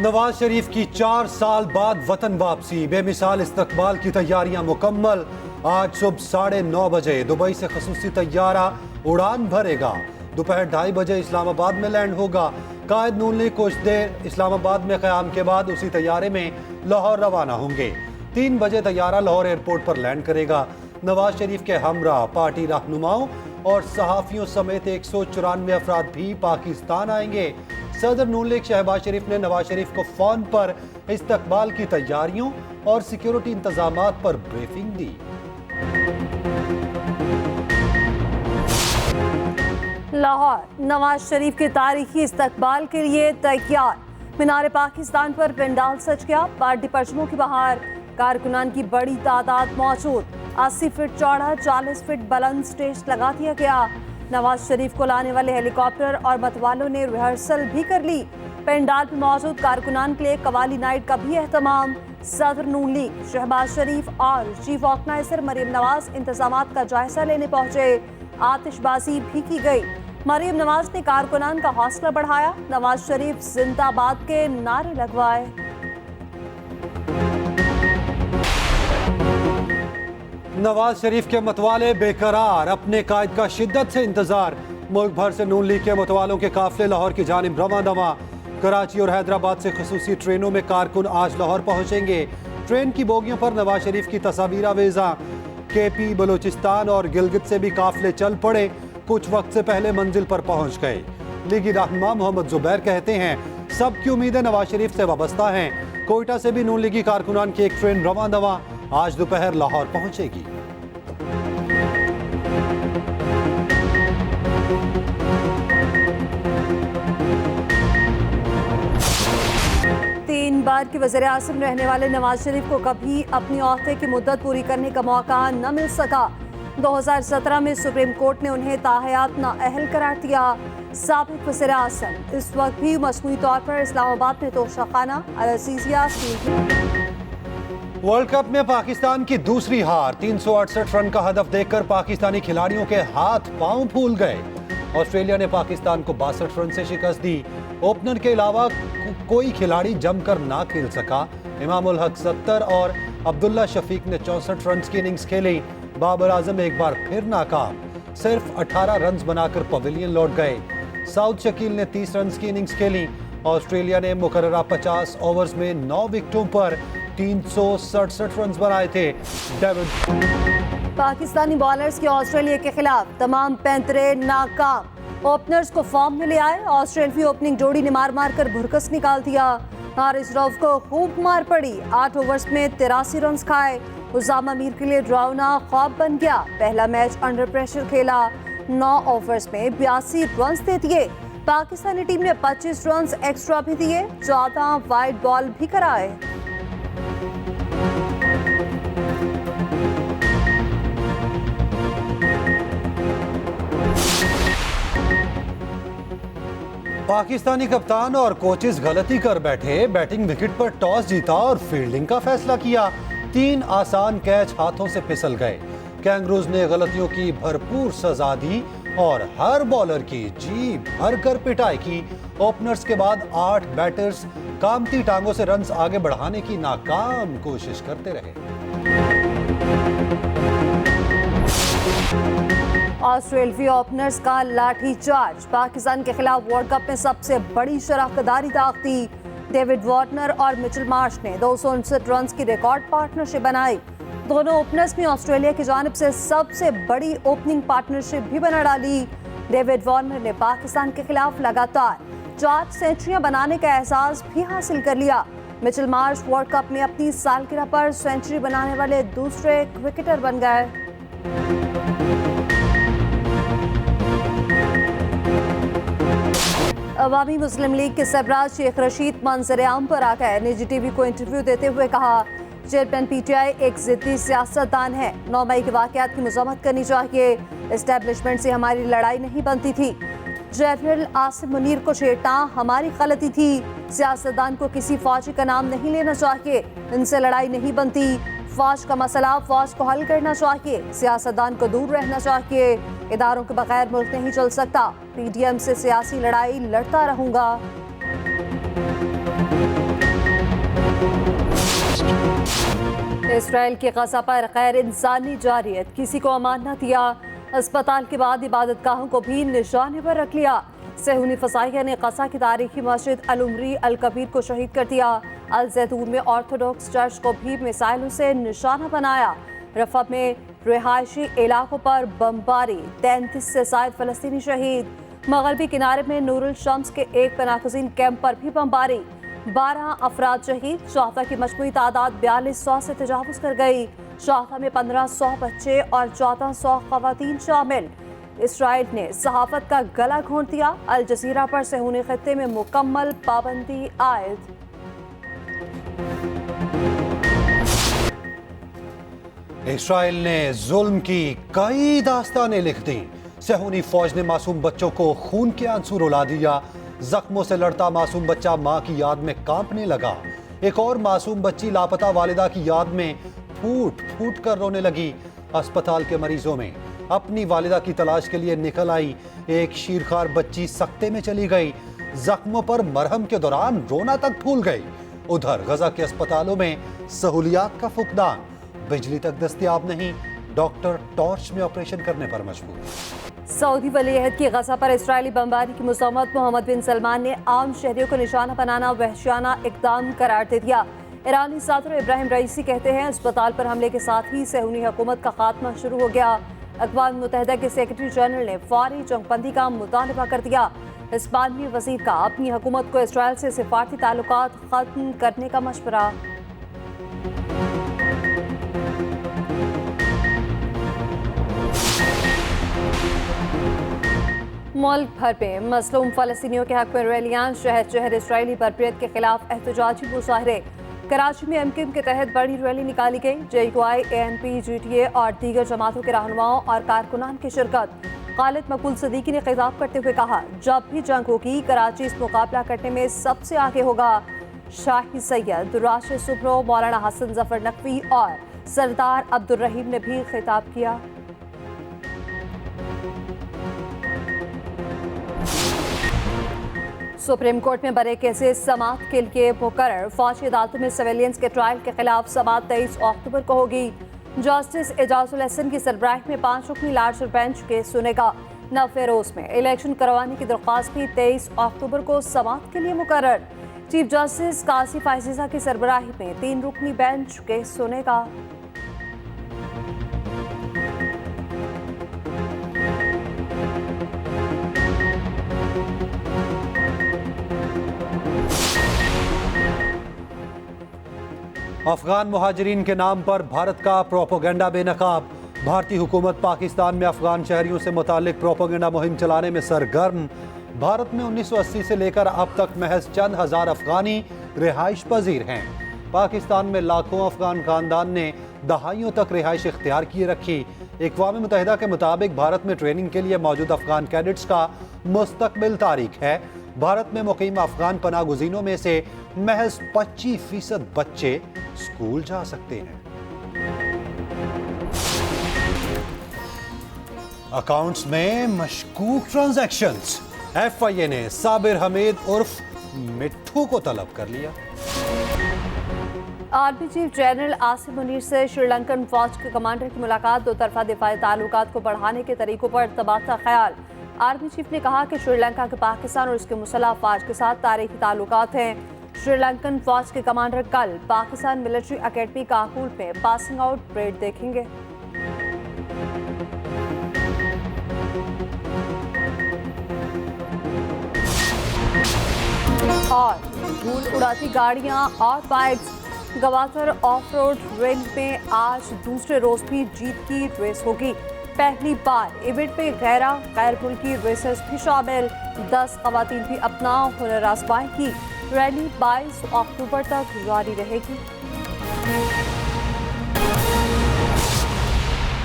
नवाज शरीफ की 4 साल बाद वतन वापसी, बेमिसाल इस्तकबाल की तैयारियां मुकम्मल। आज सुबह 9:30 बजे दुबई से खसूसी तैयारा उड़ान भरेगा। दोपहर 2:30 बजे इस्लामाबाद में लैंड होगा। कायद नून लीग कुछ देर इस्लामाबाद में क़याम के बाद उसी तैयारे में लाहौर रवाना होंगे। 3 बजे तैयारा लाहौर एयरपोर्ट पर लैंड करेगा। नवाज शरीफ के हमरा पार्टी रहनुमाओं और सहाफ़ियों समेत 194 अफराद भी पाकिस्तान आएंगे। सदर नून लीग शहबाज शरीफ ने नवाज शरीफ को फोन पर इस्तकबाल की तैयारियों और सिक्योरिटी इंतजामात पर ब्रीफिंग दी। लाहौर नवाज शरीफ के तारीखी इस्तकबाल के लिए तैयार। मीनार पाकिस्तान पर पंडाल सज गया। पार्टी परचमों की बहार, कारकुनान की बड़ी तादाद मौजूद। 80 फीट चौड़ा 40 फीट बुलंद स्टेज लगा दिया गया। नवाज शरीफ को लाने वाले हेलीकॉप्टर और मतवालों ने रिहर्सल भी कर ली। पंडाल में मौजूद कारकुनान के लिए कवाली नाइट का भी एहतमाम। सदर नून लीग शहबाज शरीफ और चीफ ऑर्गेनाइजर मरीम नवाज इंतजामात का जायजा लेने पहुंचे। आतिशबाजी भी की गई। मरीम नवाज ने कारकुनान का हौसला बढ़ाया। नवाज शरीफ जिंदाबाद के नारे लगवाए। नवाज शरीफ के मतवाले बेकरार, अपने कायद का शिद्दत से इंतजार। मुल्क भर से नून लीग के मतवालों के काफिले लाहौर की जानिब रवां दवा। कराची और हैदराबाद से खसूसी ट्रेनों में कारकुन आज लाहौर पहुंचेंगे। ट्रेन की बोगियों पर नवाज शरीफ की तस्वीर आवेजा। केपी, बलूचिस्तान और गिलगित से भी काफिले चल पड़े। कुछ वक्त से पहले मंजिल पर पहुंच गए। लीगी रहनुमा मोहम्मद जुबैर कहते हैं, सबकी उम्मीदें नवाज शरीफ से वाबस्ता हैं। कोयटा से भी नून लीगी कारकुनान की एक ट्रेन रवां दवा आज दोपहर लाहौर पहुंचेगी। तीन बार के वज़ीर आज़म रहने वाले नवाज शरीफ को कभी अपनी ओहदे की मुद्दत पूरी करने का मौका न मिल सका। 2017 में सुप्रीम कोर्ट ने उन्हें ताहयात नाअहल करार दिया। साबिक वज़ीर आज़म इस वक्त भी मजमूई तौर पर इस्लामाबाद में तोशाखाना अल-अज़ीज़िया वर्ल्ड कप में पाकिस्तान की दूसरी हार। 368 रन का हदफ देखकर पाकिस्तानी खिलाड़ियों के हाथ पांव फूल गए। ऑस्ट्रेलिया ने पाकिस्तान को 62 रन से शिकस्त दी। ओपनर के अलावा कोई खिलाड़ी जमकर ना खेल सका। इमामुल हक 70 और अब्दुल्ला शफीक ने 64 रन की इनिंग्स खेली। बाबर आजम एक बार फिर नाकाम, सिर्फ 18 रन बनाकर पवेलियन लौट गए। साउथ शकील ने 30 रन की इनिंग्स खेली। ऑस्ट्रेलिया ने मुकर्ररा 50 ओवर्स में 9 विकेटों पर 367 रन बनाए थे। पाकिस्तानी बॉलर्स के ऑस्ट्रेलिया के खिलाफ तमाम पैंतरे नाकाम। ओपनर्स को फॉर्म में ले आए। ऑस्ट्रेलियाई ओपनिंग जोड़ी ने मार मार कर भुरकस निकाल दिया। हारिस रऊफ को खूब मार पड़ी। 8 ओवर्स में 83 रन खाए। उसामा मीर के लिए ड्राउना ख्वाब बन गया। पहला मैच अंडर प्रेशर खेला। 9 ओवर्स में 82 रन दे दिए। पाकिस्तानी टीम ने 25 रन एक्स्ट्रा भी दिए। 14 वाइड बॉल भी कराए। पाकिस्तानी कप्तान और कोचेस गलती कर बैठे। बैटिंग विकेट पर टॉस जीता और फील्डिंग का फैसला किया। 3 आसान कैच हाथों से फिसल गए। कैंगरूज ने गलतियों की भरपूर सजा दी और हर बॉलर की जी भरकर पिटाई की। ओपनर्स के बाद 8 बैटर्स कामती टांगों से रन्स आगे बढ़ाने की नाकाम कोशिश करते रहे। ऑस्ट्रेलियाई ओपनर्स का लाठीचार्ज। पाकिस्तान के खिलाफ वर्ल्ड कप में सबसे बड़ी शराकदारी दागती। डेविड वार्नर और मिचेल मार्श ने 259 रन की रिकॉर्ड पार्टनरशिप बनाई। दोनों ओपनर्स में ऑस्ट्रेलिया की जानिब से सबसे बड़ी ओपनिंग पार्टनरशिप भी बना डाली। डेविड वार्नर ने पाकिस्तान के खिलाफ लगातार 4 सेंचुरियां बनाने का एहसास भी हासिल कर लिया। मिचेल मार्श वर्ल्ड कप में अपनी सालगिरह पर सेंचुरी बनाने वाले दूसरे क्रिकेटर बन गए। अवामी मुस्लिम लीग के सरबराह शेख रशीद मंजर-ए-आम पर आ गए। निजी टीवी को इंटरव्यू देते हुए कहा, चेयरमैन पीटीआई एक जिद्दी सियासतदान है। 9 मई के वाकयात की मजम्मत करनी चाहिए। एस्टेब्लिशमेंट से हमारी लड़ाई नहीं बनती थी। जनरल आसिम मुनीर को छेड़ना हमारी गलती थी। सियासतदान को किसी फौजी का नाम नहीं लेना चाहिए। इनसे लड़ाई नहीं बनती। फौज का मसला फौज को हल करना चाहिए। सियासतदान को दूर रहना चाहिए। इदारों के बगैर मुल्क नहीं चल सकता। पीडीएम से सियासी लड़ाई लड़ता रहूंगा। इसराइल के गजा पर गैर इंसानी जारियत, किसी को अमान न दिया। अस्पताल के बाद इबादतगाहों को भी निशाने पर रख लिया। सेहूनी फसाइया ने गजा की तारीखी मस्जिद अल उमरी अल कबीर को शहीद कर दिया। अल जैतून में ऑर्थोडॉक्स चर्च को भी मिसाइलों से निशाना बनाया। रफा में रिहायशी इलाकों पर बमबारी, 33 से शायद फलस्तीनी शहीद। मगरबी किनारे में नूरुल शम्स के एक पनाहगज़ीन कैंप पर भी बमबारी, 12 अफराद शहीद। शाहता की मजमूई तादाद 4200 से तजावुज कर गई। शाहता में 1500 बच्चे और 1400 खवातीन शामिल। इसराइल ने सहाफत का गला घोंट दिया। अल जजीरा पर सेहूनी खत्ते में मुकम्मल पाबंदी आयद। इसराइल ने जुल्म की कई दास्तानें लिख दी। सेहूनी फौज ने मासूम बच्चों को खून के आंसू रुला दिया। जख्मों से लड़ता मासूम बच्चा मां की याद में कांपने लगा। एक और मासूम बच्ची लापता वालिदा की याद में फूट फूट कर रोने लगी। अस्पताल के मरीजों में अपनी वालिदा की तलाश के लिए निकल आई एक शीरखार बच्ची सख्ते में चली गई। जख्मों पर मरहम के दौरान रोना तक भूल गई। उधर गजा के अस्पतालों में सहूलियात का फुकदान, बिजली तक दस्तयाब नहीं, डॉक्टर टॉर्च में ऑपरेशन करने पर मजबूर। सऊदी वलीअहद की गजा पर इस्राएली बमबारी की मुज़म्मत मोहम्मद बिन सलमान ने आम शहरियों को निशाना बनाना वहशियाना इक़दाम करार दे दिया। ईरानी सदर इब्राहिम रईसी कहते हैं अस्पताल पर हमले के साथ ही सेहूनी हुकूमत का खात्मा शुरू हो गया। अक़वाम मुत्तहिदा के सेक्रेटरी जनरल ने फौरी जंगबंदी का मुतालबा कर दिया। हिस्पानी वज़ीर का अपनी हुकूमत को इसराइल से सिफारती ताल्लुकात ख़त्म करने का मशवरा। मुल्क भर में मज़लूम फ़लस्तीनियों के हक़ में रैलियां, शहर शहर इसराइली बर्बरियत के खिलाफ एहतजाजी मुजाहरे। कराची में एमक्यूएम के तहत बड़ी रैली निकाली गई। JUI, ANP, GTA और दीगर जमातों के रहनुमाओं और कारकुनान की शिरकत। खालिद मकबूल सिद्दीकी ने खिताब करते हुए कहा, जब भी जंग होगी कराची इस मुकाबला करने में सबसे आगे होगा। शाही सैयद, राशिद सुब्रो, मौलाना हसन जफर नकवी और सरदार अब्दुल रहीम ने भी खिताब किया। सुप्रीम कोर्ट में बड़े केसेस समाअत के लिए मुकर्रर। फौजी अदालतों में सिविलियंस के ट्रायल के खिलाफ समाअत 23 अक्टूबर को होगी। जस्टिस एजाजुल हसन की सरबराही में 5 रुकनी लार्जर बेंच केस सुनेगा। नवफेरोज में इलेक्शन करवाने की दरख्वास्त भी 23 अक्टूबर को समाअत के लिए मुकर्रर। चीफ जस्टिस कासिफ आजीजा की सरबराही में 3 रुकनी बेंच केस सुनेगा। अफगान मुहाजिरीन के नाम पर भारत का प्रोपोगेंडा बेनकाब। भारतीय हुकूमत पाकिस्तान में अफगान शहरियों से मुतालिक प्रोपोगेंडा मुहिम चलाने में सरगर्म। भारत में 1980 से लेकर अब तक महज चंद हजार अफगानी रिहाइश पजीर हैं। पाकिस्तान में लाखों अफगान खानदान ने दहाइयों तक रिहाइश इख्तियार किए रखी। अक़वाम मुत्तहिदा के मुताबिक भारत में ट्रेनिंग के लिए मौजूद अफगान कैडेट्स का मुस्तकबिल तारीख है। भारत में मुकीम अफगान पनाहगज़ीनों में से महज 25% बच्चे स्कूल जा सकते हैं। अकाउंट्स में मशकूक ट्रांजैक्शंस। FIA ने साबिर हमीद उर्फ मिट्ठू को तलब कर लिया। Army chief general Asim Munir से श्रीलंकन फौज के कमांडर की मुलाकात। दो तरफा दिफाई ताल्लुकात को बढ़ाने के तरीकों पर तबादला ख्याल। आर्मी चीफ ने कहा कि श्रीलंका के पाकिस्तान और उसके मुसल्लह अफवाज के साथ तारीखी ताल्लुकात हैं। श्रीलंकन फौज के कमांडर कल पाकिस्तान मिलिट्री अकेडमी काकुल में पासिंग आउट परेड देखेंगे। और धूल उड़ाती गाड़ियां और bikes. Gwadar of road range में आज दूसरे रोज भी जीत की रेस होगी। पहली बार इवेंट में गैर मुल्की रेसर्स भी शामिल। 10 खवातीन भी अपना हुनर आजमाएंगी। रैली 22 अक्टूबर तक जारी रहेगी।